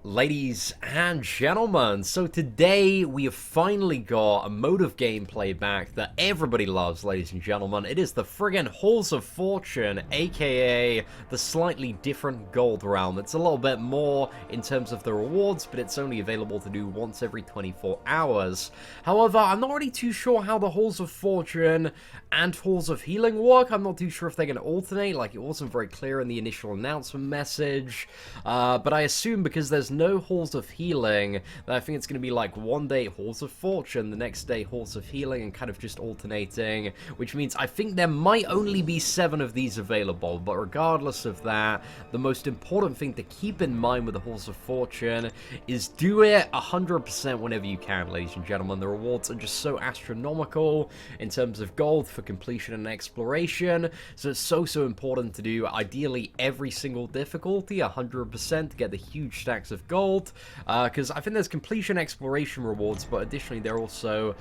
Ladies and gentlemen, so today we have finally got a mode of gameplay back that everybody loves, ladies and gentlemen. It is the friggin' Halls of Fortune, aka the slightly different Gold Realm. It's a little bit more in terms of the rewards, but it's only available to do once every 24 hours. However, I'm not really too sure how the Halls of Fortune and Halls of Healing work. I'm not too sure if they're going to alternate, like it wasn't very clear in the initial announcement message. But I assume because there's no Halls of Healing, that I think it's going to be like one day Halls of Fortune, the next day Halls of Healing, and kind of just alternating, which means I think there might only be 7 of these available. But regardless of that, the most important thing to keep in mind with the Halls of Fortune is do it 100% whenever you can, ladies and gentlemen. The rewards are just so astronomical in terms of gold for completion and exploration, so it's so important to do ideally every single difficulty 100% to get the huge stacks of gold, because I think there's completion exploration rewards, but additionally there are also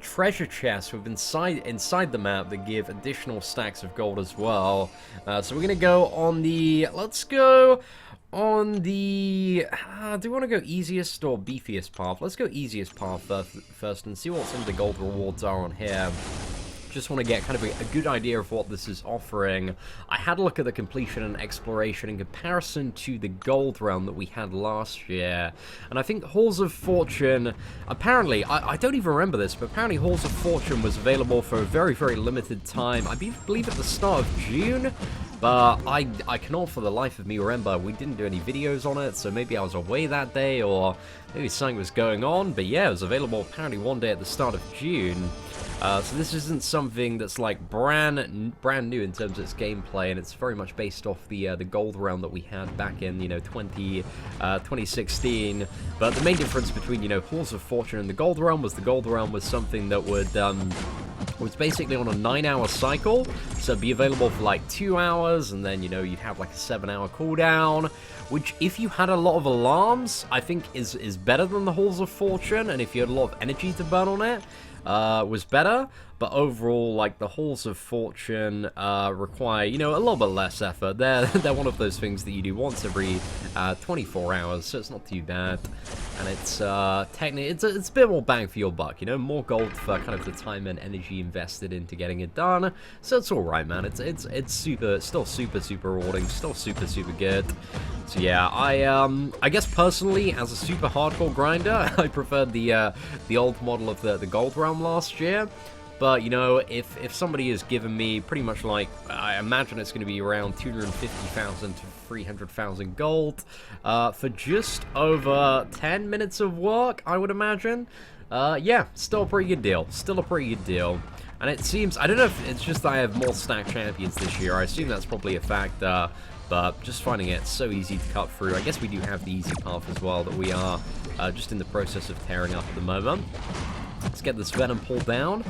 treasure chests with inside the map that give additional stacks of gold as well. So we're gonna go on the do we want to go easiest or beefiest path? Let's go easiest path first and see what some of the gold rewards are on here. Just want to get kind of a good idea of what this is offering. I had a look at the completion and exploration in comparison to the gold realm that we had last year, and I think Halls of Fortune, apparently, I don't even remember this, but apparently Halls of Fortune was available for a very, very limited time. I believe at the start of June, but I cannot for the life of me remember. We didn't do any videos on it, so maybe I was away that day, or maybe something was going on, but yeah, it was available apparently one day at the start of June. So this isn't something that's like brand new in terms of its gameplay, and it's very much based off the gold realm that we had back in 2016. But the main difference between Halls of Fortune and the gold realm was something that would was basically on a 9-hour cycle, so it'd be available for like 2 hours, and then you'd have like a 7-hour cooldown, which if you had a lot of alarms, I think is better than the Halls of Fortune, and if you had a lot of energy to burn on it, was better. But overall, like, the Halls of Fortune require, a little bit less effort. They're one of those things that you do once every 24 hours, so it's not too bad. And it's technically it's a bit more bang for your buck, more gold for kind of the time and energy invested into getting it done. So it's all right, man. It's still super rewarding, still super good. So yeah, I guess personally, as a super hardcore grinder, I preferred the old model of the gold realm last year. But, if somebody has given me pretty much like, I imagine it's going to be around 250,000 to 300,000 gold for just over 10 minutes of work, I would imagine. Yeah, still a pretty good deal. And it seems, I don't know if it's just that I have more stacked champions this year. I assume that's probably a factor, but just finding it so easy to cut through. I guess we do have the easy path as well that we are just in the process of tearing up at the moment. Let's get this Venom pulled down.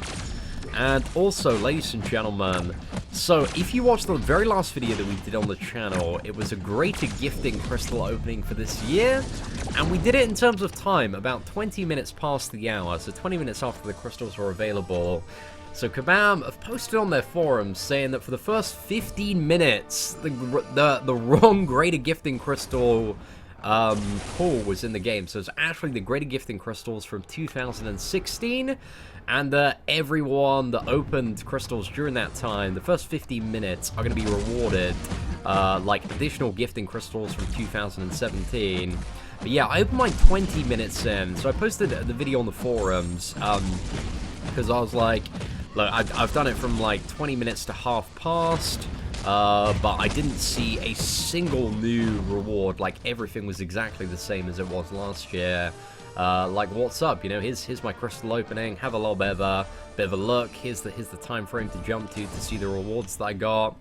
And also, ladies and gentlemen, so if you watched the very last video that we did on the channel, it was a greater gifting crystal opening for this year, and we did it in terms of time, about 20 minutes past the hour, so 20 minutes after the crystals were available. So Kabam have posted on their forums saying that for the first 15 minutes, the wrong greater gifting crystal pool was in the game. So it's actually the greater gifting crystals from 2016, and everyone that opened crystals during that time, the first 15 minutes, are going to be rewarded like additional gifting crystals from 2017. But yeah, I opened mine 20 minutes in, so I posted the video on the forums because I was like, look, I've done it from like 20 minutes to half past. But I didn't see a single new reward. Like, everything was exactly the same as it was last year. Like, what's up? Here's my crystal opening. Have a little bit of a look. Here's the time frame to jump to see the rewards that I got.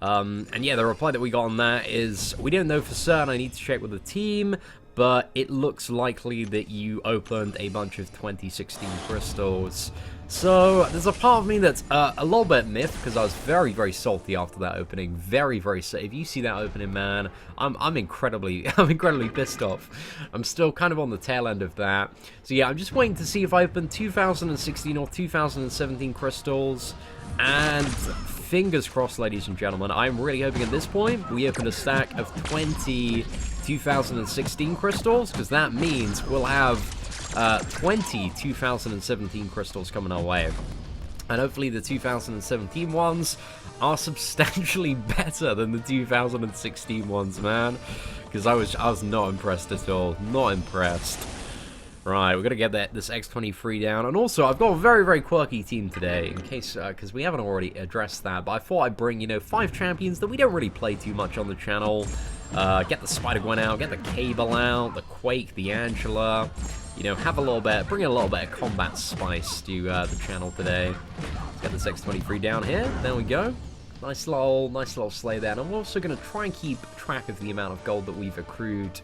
And yeah, the reply that we got on that is, we don't know for certain. I need to check with the team, but it looks likely that you opened a bunch of 2016 crystals. So there's a part of me that's a little bit miffed, because I was very salty after that opening. Very salty. If you see that opening, man, I'm incredibly pissed off. I'm still kind of on the tail end of that. So yeah, I'm just waiting to see if I open 2016 or 2017 crystals, and fingers crossed, ladies and gentlemen. I'm really hoping at this point we open a stack of 20 2016 crystals, because that means we'll have 20 2017 crystals coming our way. And hopefully the 2017 ones are substantially better than the 2016 ones, man. Because I was not impressed at all. Not impressed. Right, we're going to get this X23 down. And also, I've got a very, very quirky team today, in case, because we haven't already addressed that. But I thought I'd bring, 5 champions that we don't really play too much on the channel. Get the Spider-Gwen out, get the Cable out, the Quake, the Angela. Have a little bit, bring a little bit of combat spice to the channel today. Let's get this X23 down here. There we go. Nice little sleigh there. And I'm also going to try and keep track of the amount of gold that we've accrued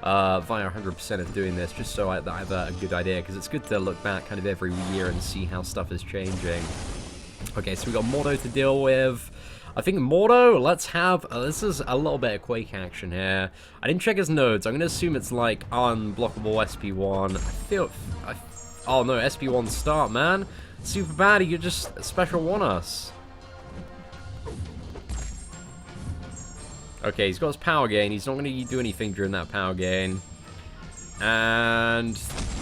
via 100% of doing this, just so I have a good idea, because it's good to look back kind of every year and see how stuff is changing. Okay, so we got Mordo to deal with. I think Mordo, let's have, this is a little bit of Quake action here. I didn't check his nodes. I'm going to assume it's like unblockable SP1. Oh no, SP1 start, man. Super bad, you just special one us. Okay, he's got his power gain. He's not going to do anything during that power gain. And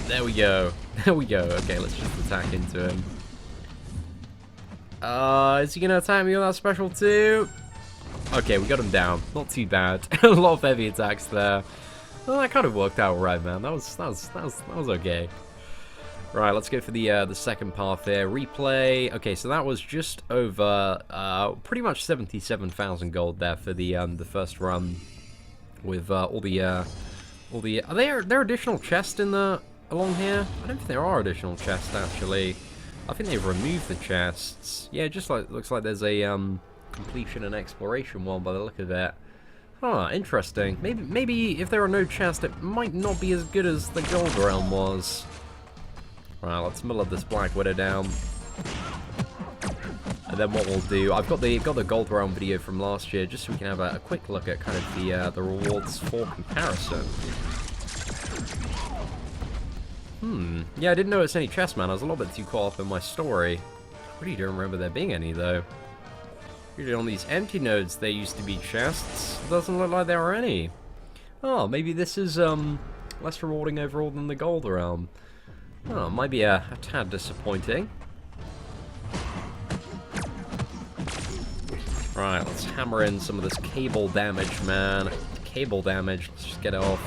there we go. There we go. Okay, let's just attack into him. Is he going to attack me with that special too? Okay, we got him down. Not too bad. A lot of heavy attacks there. Well, that kind of worked out right, man. That was okay. Right, let's go for the second path there. Replay. Okay, so that was just over pretty much 77,000 gold there for the first run with all the are there additional chests in the along here? I don't think there are additional chests actually. I think they've removed the chests. Yeah, just like looks like there's a completion and exploration one by the look of it. Huh, interesting. Maybe if there are no chests, it might not be as good as the gold realm was. Right, let's mill up this Black Widow down. And then what we'll do, I've got the gold realm video from last year, just so we can have a quick look at kind of the rewards for comparison. Yeah, I didn't notice any chests, man. I was a little bit too caught up in my story. I really don't remember there being any, though. Usually on these empty nodes, there used to be chests. Doesn't look like there are any. Oh, maybe this is less rewarding overall than the gold realm. Oh, it might be a tad disappointing. Right, let's hammer in some of this cable damage, man. Cable damage, let's just get it off.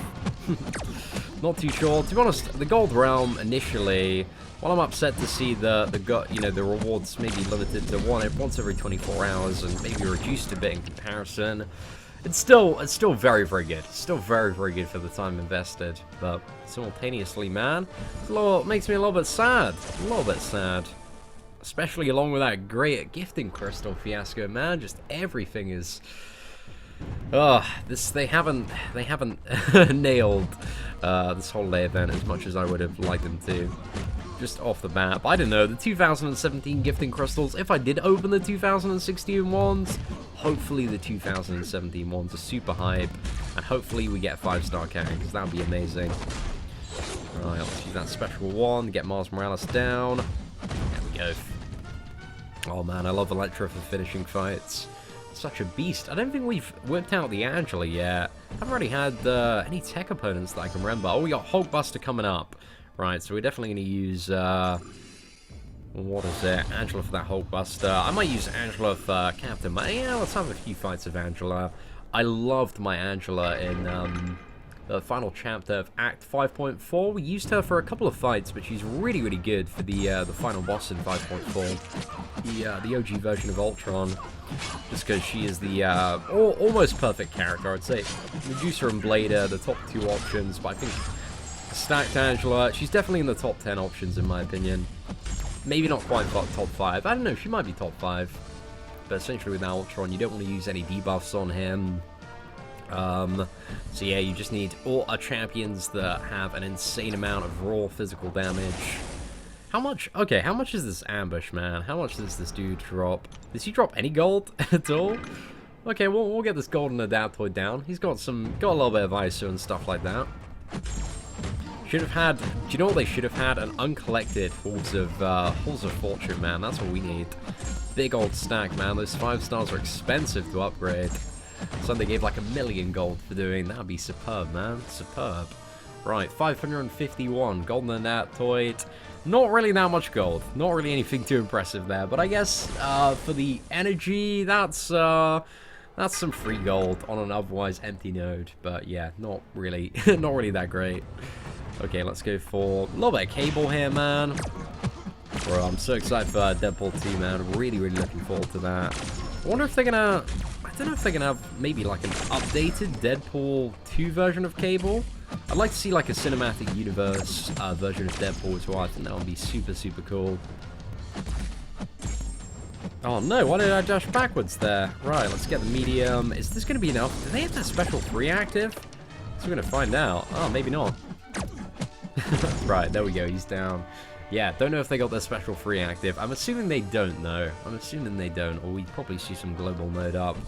Not too sure. To be honest, the gold realm initially, while I'm upset to see the rewards maybe limited to once every 24 hours and maybe reduced a bit in comparison, it's still very, very good. It's still very, very good for the time invested. But simultaneously, man, it makes me a little bit sad. A little bit sad. Especially along with that great gifting crystal fiasco, man. Just everything is. They haven't nailed this holiday event as much as I would have liked them to. Just off the bat. But I don't know, the 2017 gifting crystals, if I did open the 2016 ones, hopefully the 2017 ones are super hype, and hopefully we get a 5-star cannon, because that would be amazing. Alright, let's use that special one, get Mars Morales down. There we go. Oh man, I love Electra for finishing fights. Such a beast. I don't think we've whipped out the Angela yet. I haven't really had any tech opponents that I can remember. Oh, we got Hulkbuster coming up. Right, so we're definitely going to use, what is it? Angela for that Hulkbuster. I might use Angela for Captain. Yeah, let's have a few fights of Angela. I loved my Angela in the final chapter of Act 5.4. We used her for a couple of fights, but she's really, really good for the final boss in 5.4. The OG version of Ultron. Just because she is the almost perfect character, I'd say. Medusa and Blade are the top 2 options, but I think stacked Angela, she's definitely in the top 10 options in my opinion. Maybe not quite top 5. I don't know, she might be top 5. But essentially with Ultron, you don't want to use any debuffs on him. So yeah, you just need all champions that have an insane amount of raw physical damage. How much? Okay, how much is this ambush, man? How much does this dude drop? Does he drop any gold at all? Okay, we'll get this golden adaptoid down. He's got a little bit of ISO and stuff like that. Should have had. Do you know what they should have had? An uncollected Halls of Fortune, man. That's what we need. Big old stack, man. Those 5 stars are expensive to upgrade. So they gave like 1,000,000 gold for doing. That'd be superb, man. Superb. Right, 551. Gold in that toy. Not really that much gold. Not really anything too impressive there. But I guess for the energy, that's some free gold on an otherwise empty node. But yeah, not really, not really that great. Okay, let's go for a little bit of cable here, man. Bro, I'm so excited for Deadpool 2, man. Really, really looking forward to that. I wonder if they're gonna... I don't know if they're gonna have maybe like an updated Deadpool 2 version of Cable. I'd like to see like a cinematic universe version of Deadpool as well. I think that would be super, super cool. Oh no, why did I dash backwards there? Right, let's get the medium. Is this gonna be enough? Do they have that special 3 active? So we're gonna find out. Oh, maybe not. Right, there we go, he's down. Yeah, don't know if they got their special 3 active. I'm assuming they don't, though. I'm assuming they don't, or we'd probably see some global mode up.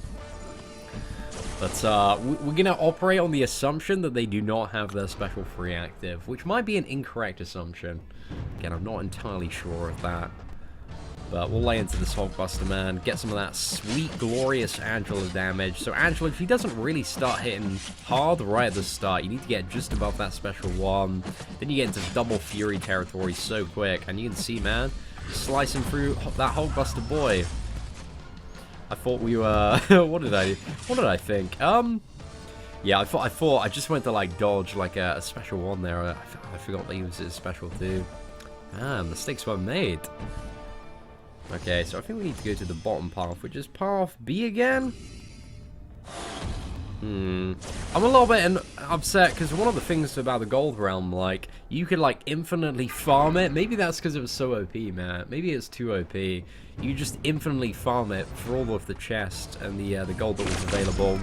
But we're going to operate on the assumption that they do not have their special 3 active, which might be an incorrect assumption. Again, I'm not entirely sure of that. But we'll lay into this Hulkbuster, man. Get some of that sweet, glorious Angela damage. So Angela, she doesn't really start hitting hard right at the start. You need to get just above that special 1. Then you get into double Fury territory so quick. And you can see, man, slicing through that Hulkbuster boy. I thought we were... what did I think? Yeah, I thought I just went to, like, dodge, like, a special 1 there. I forgot that he was his special 2. Ah, mistakes were made. Okay, so I think we need to go to the bottom path, which is path B again? I'm a little bit upset, because one of the things about the Gold Realm, like, you could, like, infinitely farm it. Maybe that's because it was so OP, man. Maybe it's too OP. You just infinitely farm it for all of the chest and the gold that was available.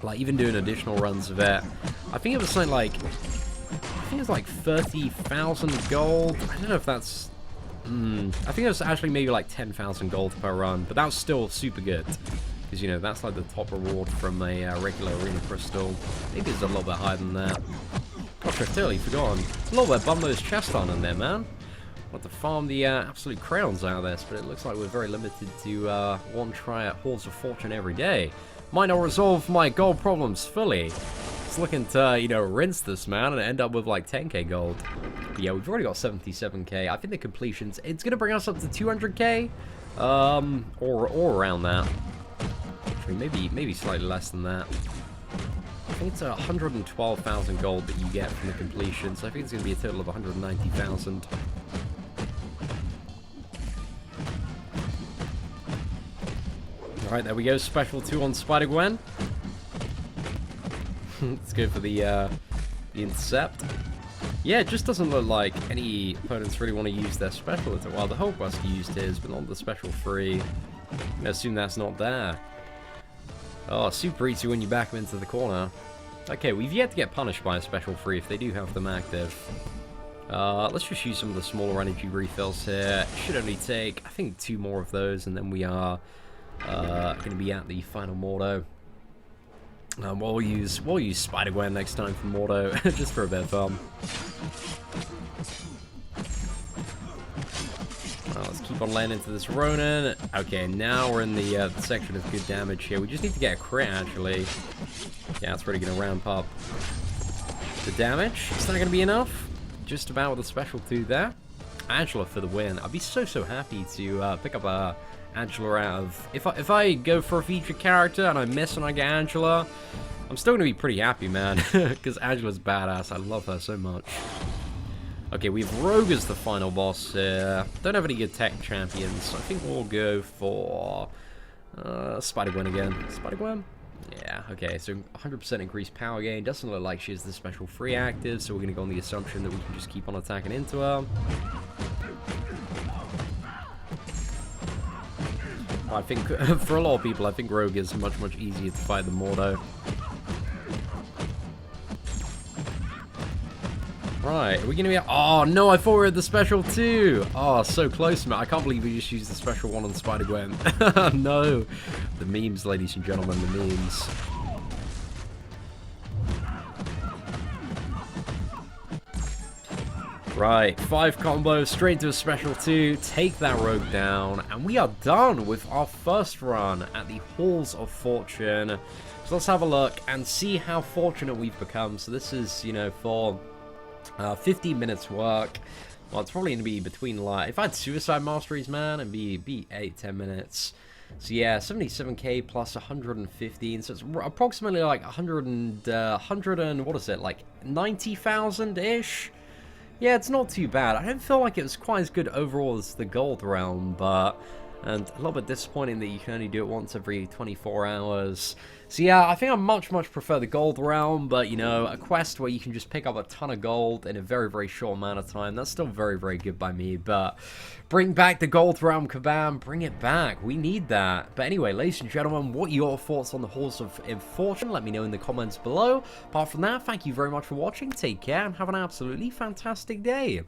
Like, even doing additional runs of it. I think it was something like... I think it was like 30,000 gold. I don't know if that's... I think it was actually maybe like 10,000 gold per run, but that was still super good. Because, you know, that's like the top reward from a regular arena crystal. Maybe it's a little bit higher than that. Gosh, I've totally forgotten. A little bit bum those chest on in there, man. Want to farm the absolute crayons out of this, but it looks like we're very limited to one try at Halls of Fortune every day. Might not resolve my gold problems fully. It's looking to, you know, rinse this, man, and end up with like 10k gold. But yeah, we've already got 77k. I think the completions, it's going to bring us up to 200k, or around that. Actually, maybe slightly less than that. I think it's 112,000 gold that you get from the completion, so I think it's going to be a total of 190,000. Alright, there we go, special 2 on Spider-Gwen. Let's go for the Intercept. Yeah, it just doesn't look like any opponents really want to use their special at all. Well, the Hulkbuster used his, but not the special 3. I assume that's not there. Oh, super easy when you back them into the corner. Okay, we've yet to get punished by a special 3 if they do have them active. Let's just use some of the smaller energy refills here. It should only take, I think, 2 more of those, and then we are going to be at the final Mordo. We'll use Spider-Gwen next time for Mordo, just for a bit of fun. Let's keep on laying into this Ronin. Okay, now we're in the section of good damage here. We just need to get a crit, actually. Yeah, it's really going to ramp up the damage. Is that going to be enough? Just about with a special 2 there. Angela for the win. I'd be so happy to pick up a Angela out of... If I go for a featured character and I miss and I get Angela, I'm still going to be pretty happy, man. Because Angela's badass. I love her so much. Okay, we have Rogue as the final boss here. Don't have any good tech champions, so I think we'll go for Spider-Gwen again. Spider-Gwen? Yeah, okay, so 100% increased power gain. Doesn't look like she has the special 3 active, so we're going to go on the assumption that we can just keep on attacking into her. I think, for a lot of people, I think Rogue is much easier to fight than Mordo. Right, are we going to be... Oh, no, I thought we were at the special 2. Oh, so close, man. I can't believe we just used the special 1 on Spider-Gwen. No. The memes, ladies and gentlemen, the memes. Right, 5 combos, straight to a special 2, take that rogue down, and we are done with our first run at the Halls of Fortune. So let's have a look and see how fortunate we've become. So this is, you know, for 15 minutes work. Well, it's probably going to be between, like, if I had Suicide Masteries, man, it'd be 8-10 minutes. So yeah, 77k plus 115, so it's approximately like 100 and what is it, like 90,000-ish? Yeah, it's not too bad. I don't feel like it was quite as good overall as the Gold Realm, but... and a little bit disappointing that you can only do it once every 24 hours. So yeah, I think I much prefer the Gold Realm, but you know, a quest where you can just pick up a ton of gold in a very short amount of time, that's still very good by me. But bring back the Gold Realm, Kabam, bring it back. We need that. But anyway, ladies and gentlemen, what are your thoughts on the Halls of Fortune? Let me know in the comments below. Apart from that, thank you very much for watching. Take care and have an absolutely fantastic day.